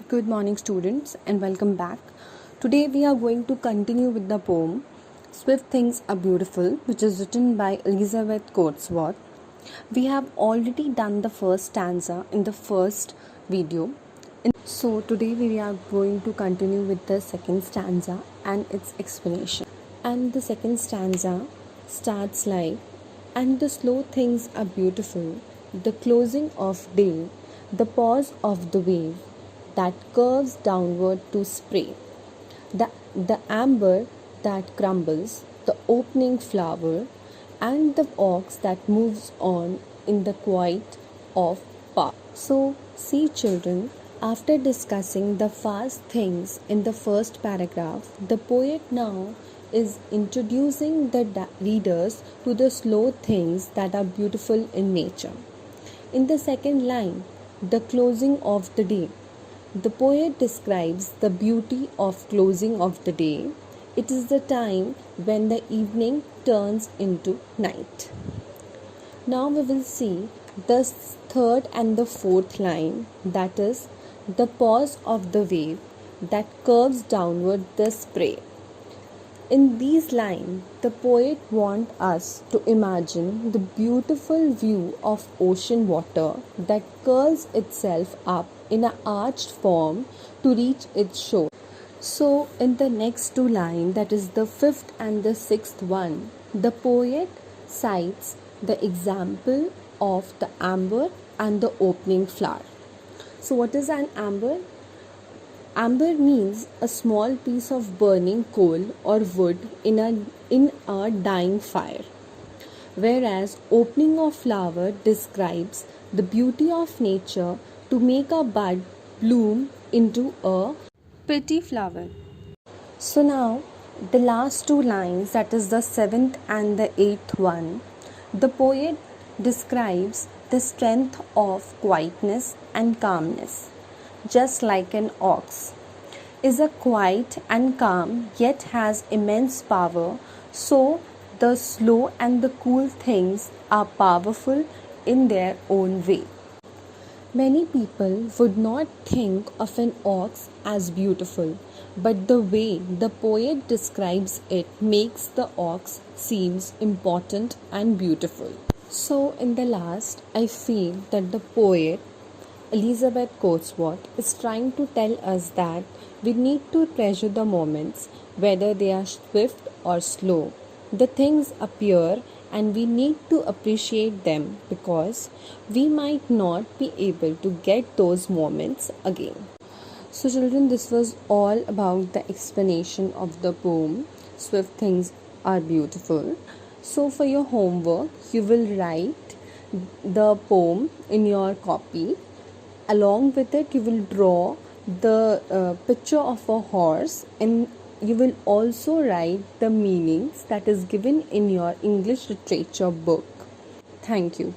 Good morning, students, and welcome back. Today, we are going to continue with the poem Swift Things Are Beautiful, which is written by Elizabeth Coatsworth. We have already done the first stanza in the first video. So, today, we are going to continue with the second stanza and its explanation. And the second stanza starts like, and the slow things are beautiful, the closing of day, the pause of the wave that curves downward to spray, the amber that crumbles, the opening flower, and the ox that moves on in the quiet of park. So, see children, after discussing the fast things in the first paragraph, the poet now is introducing the readers to the slow things that are beautiful in nature. In the second line, the closing of the day, the poet describes the beauty of closing of the day. It is the time when the evening turns into night. Now we will see the third and the fourth line, that is the pause of the wave that curves downward the spray. In these lines, the poet wants us to imagine the beautiful view of ocean water that curls itself up in an arched form to reach its shore. So, in the next two lines, that is the fifth and the sixth one, the poet cites the example of the amber and the opening flower. So, what is an amber? Amber means a small piece of burning coal or wood in a dying fire, whereas opening of flower describes the beauty of nature to make a bud bloom into a pretty flower. So now the last two lines, that is the seventh and the eighth one, the poet describes the strength of quietness and calmness. Just like an ox is a quiet and calm yet has immense power, so the slow and the cool things are powerful in their own way. Many people would not think of an ox as beautiful, but the way the poet describes it makes the ox seems important and beautiful. So in the last, I feel that the poet Elizabeth Coatsworth is trying to tell us that we need to treasure the moments, whether they are swift or slow. The things appear and we need to appreciate them because we might not be able to get those moments again. So children, this was all about the explanation of the poem Swift Things Are Beautiful. So for your homework, you will write the poem in your copy. Along with it, you will draw the picture of a horse, and you will also write the meanings that is given in your English literature book. Thank you.